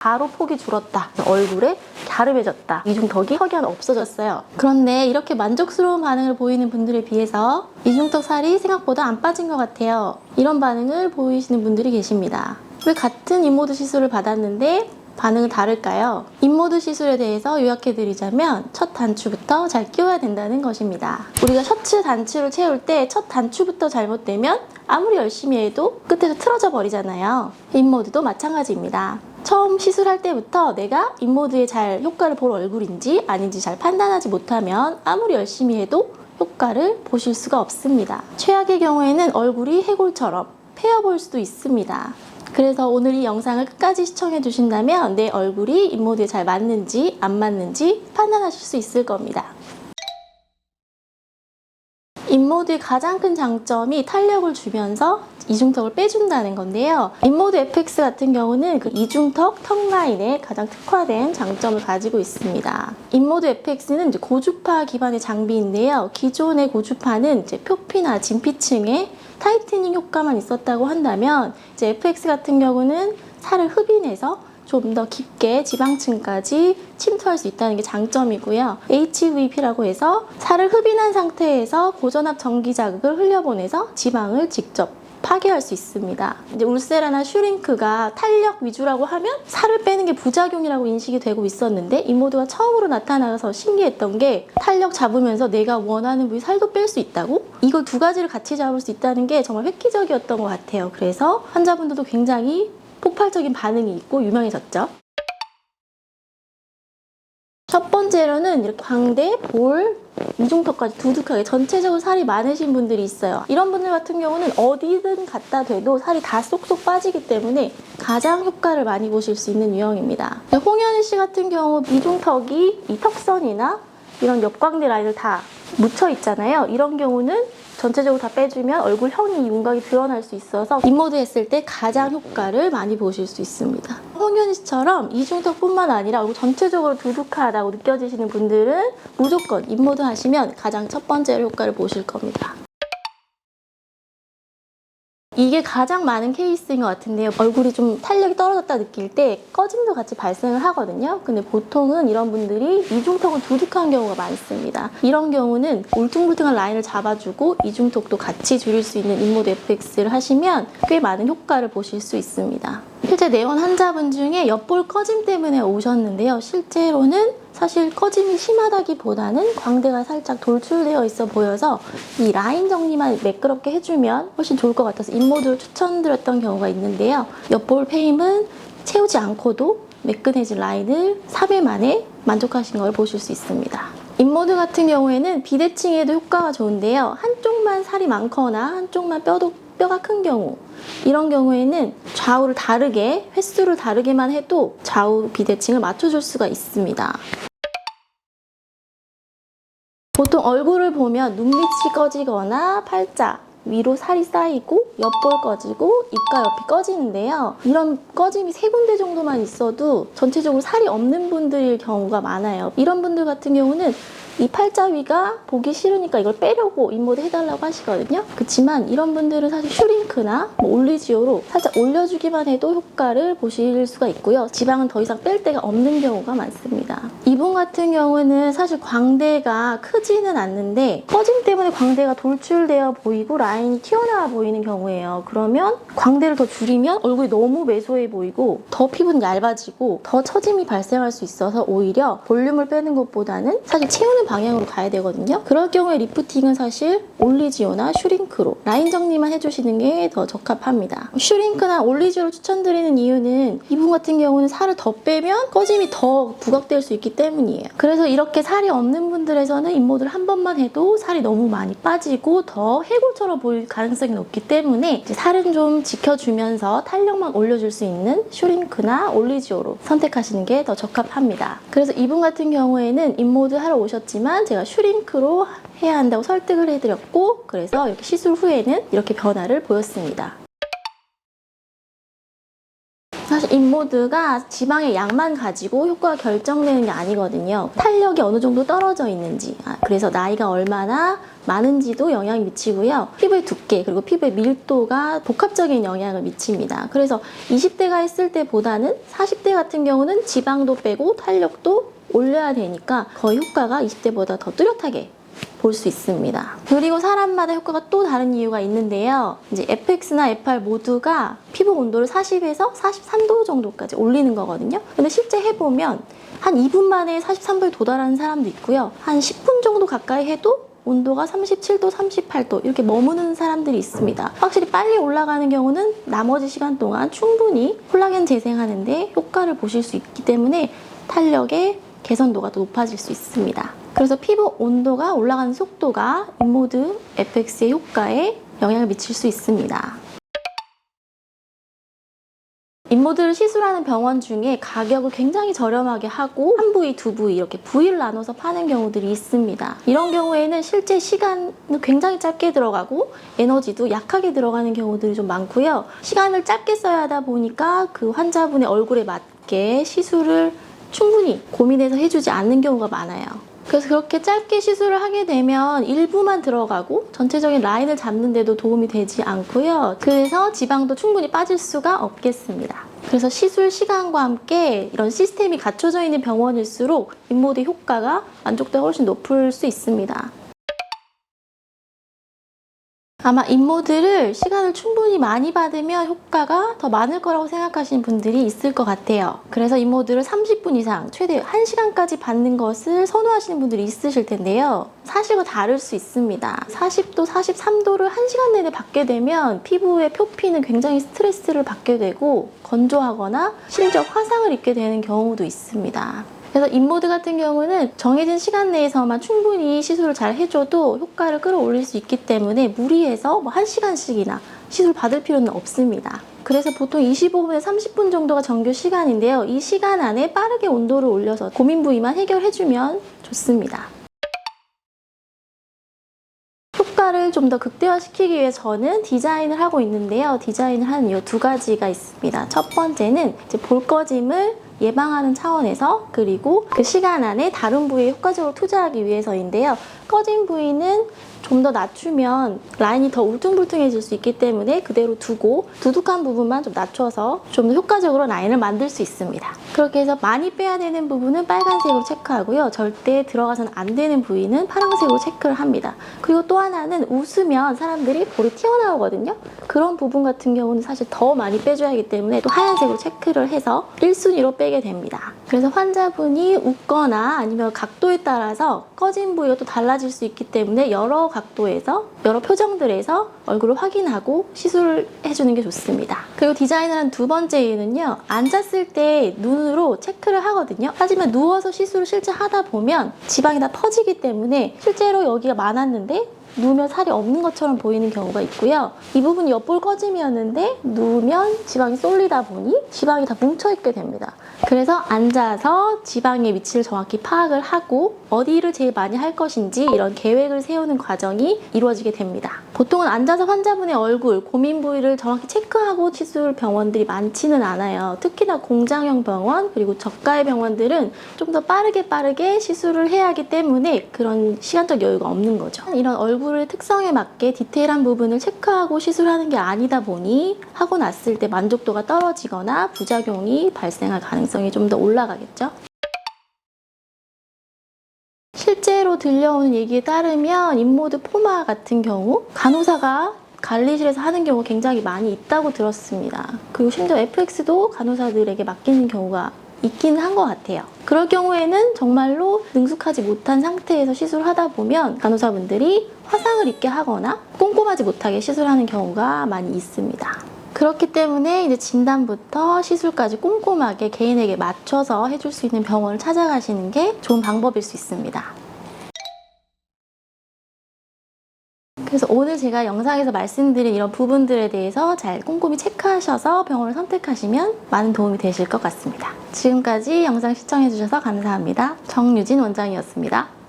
가로 폭이 줄었다, 얼굴에 갸름해졌다, 이중턱이 확연 없어졌어요. 그런데 이렇게 만족스러운 반응을 보이는 분들에 비해서 이중턱 살이 생각보다 안 빠진 것 같아요. 이런 반응을 보이시는 분들이 계십니다. 왜 같은 인모드 시술을 받았는데 반응은 다를까요? 인모드 시술에 대해서 요약해드리자면 첫 단추부터 잘 끼워야 된다는 것입니다. 우리가 셔츠 단추를 채울 때 첫 단추부터 잘못되면 아무리 열심히 해도 끝에서 틀어져 버리잖아요. 인모드도 마찬가지입니다. 처음 시술할 때부터 내가 인모드에 잘 효과를 볼 얼굴인지 아닌지 잘 판단하지 못하면 아무리 열심히 해도 효과를 보실 수가 없습니다. 최악의 경우에는 얼굴이 해골처럼 패여 보일 수도 있습니다. 그래서 오늘 이 영상을 끝까지 시청해 주신다면 내 얼굴이 인모드에 잘 맞는지 안 맞는지 판단하실 수 있을 겁니다. 인모드의 가장 큰 장점이 탄력을 주면서 이중턱을 빼준다는 건데요. 인모드 FX 같은 경우는 그 이중턱 턱 라인에 가장 특화된 장점을 가지고 있습니다. 인모드 FX는 이제 고주파 기반의 장비인데요. 기존의 고주파는 이제 표피나 진피층에 타이트닝 효과만 있었다고 한다면 이제 FX 같은 경우는 살을 흡인해서 좀 더 깊게 지방층까지 침투할 수 있다는 게 장점이고요. HVP라고 해서 살을 흡인한 상태에서 고전압 전기 자극을 흘려보내서 지방을 직접 파괴할 수 있습니다. 이제 울세라나 슈링크가 탄력 위주라고 하면 살을 빼는 게 부작용이라고 인식이 되고 있었는데 인모드가 처음으로 나타나서 신기했던 게 탄력 잡으면서 내가 원하는 부위 살도 뺄 수 있다고? 이걸 두 가지를 같이 잡을 수 있다는 게 정말 획기적이었던 것 같아요. 그래서 환자분들도 굉장히 폭발적인 반응이 있고 유명해졌죠. 첫 번째로는 이렇게 광대, 볼, 이중턱까지 두둑하게 전체적으로 살이 많으신 분들이 있어요. 이런 분들 같은 경우는 어디든 갖다 대도 살이 다 쏙쏙 빠지기 때문에 가장 효과를 많이 보실 수 있는 유형입니다. 홍현희 씨 같은 경우 이중턱이 이 턱선이나 이런 옆광대 라인을 다 묻혀 있잖아요. 이런 경우는 전체적으로 다 빼주면 얼굴형이 윤곽이 드러날 수 있어서 인모드 했을 때 가장 효과를 많이 보실 수 있습니다. 홍현희 씨처럼 이중턱뿐만 아니라 얼굴 전체적으로 두둑하다고 느껴지시는 분들은 무조건 인모드 하시면 가장 첫 번째로 효과를 보실 겁니다. 이게 가장 많은 케이스인 것 같은데요. 얼굴이 좀 탄력이 떨어졌다 느낄 때 꺼짐도 같이 발생을 하거든요. 근데 보통은 이런 분들이 이중턱은 두둑한 경우가 많습니다. 이런 경우는 울퉁불퉁한 라인을 잡아주고 이중턱도 같이 줄일 수 있는 인모드 FX를 하시면 꽤 많은 효과를 보실 수 있습니다. 실제 내원 환자분 중에 옆볼 꺼짐 때문에 오셨는데요. 실제로는 사실 꺼짐이 심하다기보다는 광대가 살짝 돌출되어 있어 보여서 이 라인 정리만 매끄럽게 해주면 훨씬 좋을 것 같아서 인모드를 추천드렸던 경우가 있는데요. 옆볼 페임은 채우지 않고도 매끈해진 라인을 3회 만에 만족하시는 걸 보실 수 있습니다. 인모드 같은 경우에는 비대칭에도 효과가 좋은데요. 한쪽만 살이 많거나 한쪽만 뼈가 큰 경우, 이런 경우에는 좌우를 다르게, 횟수를 다르게만 해도 좌우 비대칭을 맞춰줄 수가 있습니다. 보통 얼굴을 보면 눈밑이 꺼지거나 팔자 위로 살이 쌓이고 옆볼 꺼지고 입가 옆이 꺼지는데요. 이런 꺼짐이 3군데 정도만 있어도 전체적으로 살이 없는 분들일 경우가 많아요. 이런 분들 같은 경우는 이 팔자 위가 보기 싫으니까 이걸 빼려고 인모드 해달라고 하시거든요. 그렇지만 이런 분들은 사실 슈링크나 올리지오로 살짝 올려주기만 해도 효과를 보실 수가 있고요. 지방은 더 이상 뺄 데가 없는 경우가 많습니다. 이분 같은 경우는 사실 광대가 크지는 않는데 꺼짐 때문에 광대가 돌출되어 보이고 라인이 튀어나와 보이는 경우예요. 그러면 광대를 더 줄이면 얼굴이 너무 매소해 보이고 더 피부는 얇아지고 더 처짐이 발생할 수 있어서 오히려 볼륨을 빼는 것보다는 사실 채우는 방향으로 가야 되거든요. 그럴 경우에 리프팅은 사실 올리지오나 슈링크로 라인 정리만 해주시는 게 더 적합합니다. 슈링크나 올리지오를 추천드리는 이유는 이분 같은 경우는 살을 더 빼면 꺼짐이 더 부각될 수 있기 때문이에요. 그래서 이렇게 살이 없는 분들에서는 인모드를 한 번만 해도 살이 너무 많이 빠지고 더 해골처럼 보일 가능성이 높기 때문에 이제 살은 좀 지켜주면서 탄력만 올려줄 수 있는 슈링크나 올리지오로 선택하시는 게 더 적합합니다. 그래서 이분 같은 경우에는 인모드 하러 오셨지만 제가 슈링크로 해야 한다고 설득을 해드렸고, 그래서 이렇게 시술 후에는 이렇게 변화를 보였습니다. 사실 인모드가 지방의 양만 가지고 효과가 결정되는 게 아니거든요. 탄력이 어느 정도 떨어져 있는지, 그래서 나이가 얼마나 많은지도 영향을 미치고요. 피부의 두께 그리고 피부의 밀도가 복합적인 영향을 미칩니다. 그래서 20대가 했을 때보다는 40대 같은 경우는 지방도 빼고 탄력도 올려야 되니까 거의 효과가 20대보다 더 뚜렷하게 볼 수 있습니다. 그리고 사람마다 효과가 또 다른 이유가 있는데요. 이제 FX나 FR 모두가 피부 온도를 40에서 43도 정도까지 올리는 거거든요. 근데 실제 해보면 한 2분 만에 43도에 도달하는 사람도 있고요. 한 10분 정도 가까이 해도 온도가 37도, 38도 이렇게 머무는 사람들이 있습니다. 확실히 빨리 올라가는 경우는 나머지 시간 동안 충분히 콜라겐 재생하는데 효과를 보실 수 있기 때문에 탄력의 개선도가 더 높아질 수 있습니다. 그래서 피부 온도가 올라가는 속도가 인모드 FX의 효과에 영향을 미칠 수 있습니다. 인모드를 시술하는 병원 중에 가격을 굉장히 저렴하게 하고 한 부위, 두 부위 이렇게 부위를 나눠서 파는 경우들이 있습니다. 이런 경우에는 실제 시간은 굉장히 짧게 들어가고 에너지도 약하게 들어가는 경우들이 좀 많고요. 시간을 짧게 써야 하다 보니까 그 환자분의 얼굴에 맞게 시술을 충분히 고민해서 해주지 않는 경우가 많아요. 그래서 그렇게 짧게 시술을 하게 되면 일부만 들어가고 전체적인 라인을 잡는 데도 도움이 되지 않고요. 그래서 지방도 충분히 빠질 수가 없겠습니다. 그래서 시술 시간과 함께 이런 시스템이 갖춰져 있는 병원일수록 인모드 효과가 만족도가 훨씬 높을 수 있습니다. 아마 인모드를 시간을 충분히 많이 받으면 효과가 더 많을 거라고 생각하시는 분들이 있을 것 같아요. 그래서 인모드를 30분 이상, 최대 1시간까지 받는 것을 선호하시는 분들이 있으실 텐데요. 사실과 다를 수 있습니다. 40도, 43도를 1시간 내내 받게 되면 피부의 표피는 굉장히 스트레스를 받게 되고 건조하거나 심지어 화상을 입게 되는 경우도 있습니다. 그래서 인모드 같은 경우는 정해진 시간 내에서만 충분히 시술을 잘 해줘도 효과를 끌어올릴 수 있기 때문에 무리해서 1시간씩이나 시술 받을 필요는 없습니다. 그래서 보통 25분에서 30분 정도가 정규 시간인데요. 이 시간 안에 빠르게 온도를 올려서 고민 부위만 해결해주면 좋습니다. 효과를 좀 더 극대화시키기 위해 저는 디자인을 하고 있는데요. 디자인을 하는 이유 두 가지가 있습니다. 첫 번째는 이제 볼 꺼짐을 예방하는 차원에서, 그리고 그 시간 안에 다른 부위에 효과적으로 투자하기 위해서인데요. 꺼진 부위는 좀 더 낮추면 라인이 더 울퉁불퉁해질 수 있기 때문에 그대로 두고 두둑한 부분만 좀 낮춰서 좀 더 효과적으로 라인을 만들 수 있습니다. 그렇게 해서 많이 빼야 되는 부분은 빨간색으로 체크하고요. 절대 들어가서는 안 되는 부위는 파란색으로 체크를 합니다. 그리고 또 하나는 웃으면 사람들이 볼이 튀어나오거든요. 그런 부분 같은 경우는 사실 더 많이 빼줘야 하기 때문에 또 하얀색으로 체크를 해서 1순위로 빼게 됩니다. 그래서 환자분이 웃거나 아니면 각도에 따라서 꺼진 부위가 또 달라질 수 있기 때문에 여러 각도에서, 여러 표정들에서 얼굴을 확인하고 시술을 해주는 게 좋습니다. 그리고 디자인을 한 두 번째 이유는요. 앉았을 때 눈으로 체크를 하거든요. 하지만 누워서 시술을 실제 하다 보면 지방이 다 퍼지기 때문에 실제로 여기가 많았는데 누우면 살이 없는 것처럼 보이는 경우가 있고요. 이 부분이 옆볼 꺼짐이었는데 누우면 지방이 쏠리다 보니 지방이 다 뭉쳐있게 됩니다. 그래서 앉아서 지방의 위치를 정확히 파악을 하고 어디를 제일 많이 할 것인지 이런 계획을 세우는 과정이 이루어지게 됩니다. 보통은 앉아서 환자분의 얼굴, 고민 부위를 정확히 체크하고 시술 병원들이 많지는 않아요. 특히나 공장형 병원 그리고 저가의 병원들은 좀 더 빠르게 시술을 해야 하기 때문에 그런 시간적 여유가 없는 거죠. 이런 얼굴의 특성에 맞게 디테일한 부분을 체크하고 시술하는 게 아니다 보니 하고 났을 때 만족도가 떨어지거나 부작용이 발생할 가능성이 좀 더 올라가겠죠. 실제로 들려오는 얘기에 따르면 인모드 포마 같은 경우 간호사가 관리실에서 하는 경우가 굉장히 많이 있다고 들었습니다. 그리고 심지어 FX도 간호사들에게 맡기는 경우가 있기는 한 것 같아요. 그럴 경우에는 정말로 능숙하지 못한 상태에서 시술을 하다 보면 간호사분들이 화상을 입게 하거나 꼼꼼하지 못하게 시술하는 경우가 많이 있습니다. 그렇기 때문에 이제 진단부터 시술까지 꼼꼼하게 개인에게 맞춰서 해줄 수 있는 병원을 찾아가시는 게 좋은 방법일 수 있습니다. 그래서 오늘 제가 영상에서 말씀드린 이런 부분들에 대해서 잘 꼼꼼히 체크하셔서 병원을 선택하시면 많은 도움이 되실 것 같습니다. 지금까지 영상 시청해주셔서 감사합니다. 정유진 원장이었습니다.